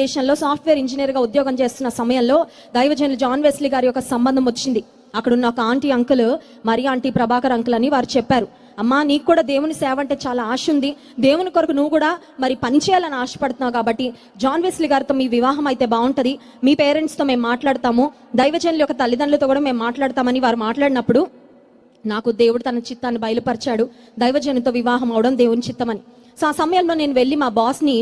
దేశంలో సాఫ్ట్వేర్ ఇంజనీర్గా ఉద్యోగం చేస్తున్న సమయంలో దైవజనులు జాన్ వెస్లీ గారి యొక్క సంబంధం వచ్చింది. అక్కడున్న ఒక ఆంటీ అంకుల్, మరి ఆంటీ ప్రభాకర్ అంకుల్ అని వారు చెప్పారు, అమ్మా నీకు కూడా దేవుని సేవ అంటే చాలా ఆశ ఉంది, దేవుని కొరకు నువ్వు కూడా మరి పని చేయాలని ఆశపడుతున్నావు, కాబట్టి జాన్ వెస్లీ గారితో మీ వివాహం అయితే బాగుంటుంది, మీ పేరెంట్స్తో మేము మాట్లాడతాము, దైవజనుల యొక్క తల్లిదండ్రులతో కూడా మేము మాట్లాడతామని వారు మాట్లాడినప్పుడు నాకు దేవుడు తన చిత్తాన్ని బయలుపరిచాడు, దైవజనుతో వివాహం అవడం దేవుని చిత్తమని. సో ఆ సమయంలో నేను వెళ్ళి మా బాస్ని,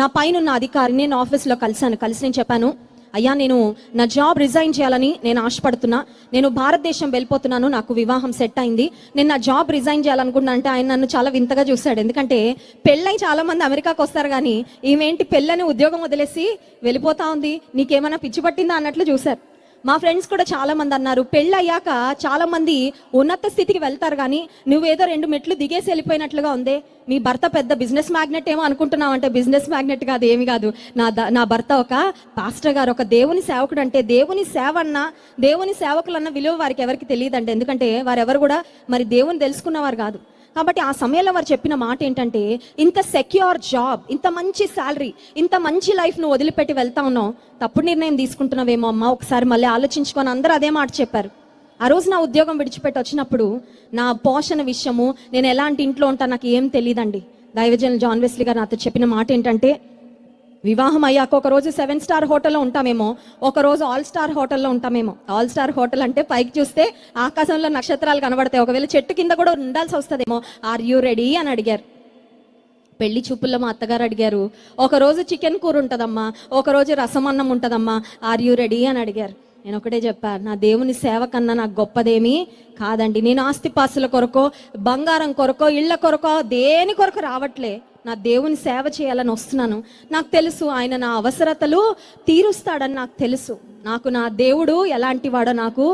నా పైన ఉన్న అధికారిని నేను ఆఫీస్లో కలిసి నేను చెప్పాను, అయ్యా నేను నా జాబ్ రిజైన్ చేయాలని నేను ఆశపడుతున్నా, నేను భారతదేశం వెళ్ళిపోతున్నాను, నాకు వివాహం సెట్ అయింది, నేను నా జాబ్ రిజైన్ చేయాలనుకున్నా. అంటే ఆయన నన్ను చాలా వింతగా చూశాడు, ఎందుకంటే పెళ్ళై చాలా మంది అమెరికాకు వస్తారు కానీ ఈమెంటి పెళ్ళని ఉద్యోగం వదిలేసి వెళ్ళిపోతా ఉంది, నీకేమైనా పిచ్చి పట్టిందా అన్నట్లు చూశారు. మా ఫ్రెండ్స్ కూడా చాలా మంది అన్నారు, పెళ్ళయ్యాక చాలా మంది ఉన్నత స్థితికి వెళ్తారు కానీ నువ్వేదో 2 మెట్లు దిగేసి వెళ్ళిపోయినట్లుగా ఉందే, మీ భర్త పెద్ద బిజినెస్ మ్యాగ్నెట్ ఏమో అనుకుంటున్నావు. అంటే బిజినెస్ మ్యాగ్నెట్ కాదు, ఏమి కాదు, నా భర్త ఒక పాస్టర్ గారు, ఒక దేవుని సేవకుడు. అంటే దేవుని సేవ అన్న, దేవుని సేవకులన్న విలువ వారికి ఎవరికి తెలియదండి, ఎందుకంటే వారెవరు కూడా మరి దేవుని తెలుసుకున్నవారు కాదు. కాబట్టి ఆ సమయంలో వారు చెప్పిన మాట ఏంటంటే, ఇంత సెక్యూర్ జాబ్, ఇంత మంచి శాలరీ, ఇంత మంచి లైఫ్ నువ్వు వదిలిపెట్టి వెళ్తా ఉన్నావు, తప్పుడు నిర్ణయం తీసుకుంటున్నావేమో అమ్మా, ఒకసారి మళ్ళీ ఆలోచించుకొని అందరూ అదే మాట చెప్పారు. ఆ రోజు నా ఉద్యోగం విడిచిపెట్టి వచ్చినప్పుడు నా పోషణ విషయము, నేను ఎలాంటి ఇంట్లో ఉంటా నాకు ఏం తెలియదండి. దైవజనులు జాన్ వెస్లీ గారు నాతో చెప్పిన మాట ఏంటంటే, వివాహం అయ్యాక ఒక రోజు 7 స్టార్ హోటల్లో ఉంటామేమో, ఒక రోజు ఆల్ స్టార్ హోటల్లో ఉంటామేమో. ఆల్ స్టార్ హోటల్ అంటే పైకి చూస్తే ఆకాశంలో నక్షత్రాలు కనబడతాయి, ఒకవేళ చెట్టు కింద కూడా ఉండాల్సి వస్తుందేమో. ఆర్ యూ రెడీ అని అడిగారు. పెళ్లి చూపుల్లో మా అత్తగారు అడిగారు, ఒకరోజు చికెన్ కూర ఉంటుందమ్మా, ఒకరోజు రసం అన్నం ఉంటుందమ్మా, ఆర్ యూ రెడీ అని అడిగారు. నేను ఒకటే చెప్పాను, నా దేవుని సేవ కన్నా నాకు గొప్పదేమీ కాదండి, నేను ఆస్తిపాస్తుల కొరకో, బంగారం కొరకో, ఇళ్ల కొరకో, దేని కొరకు రావట్లే, నా దేవుని సేవ చేయాలని వస్తున్నాను. నాకు తెలుసు ఆయన నా అవసరతలు తీరుస్తాడని నాకు తెలుసు, నాకు నా దేవుడు ఎలాంటి వాడో నాకు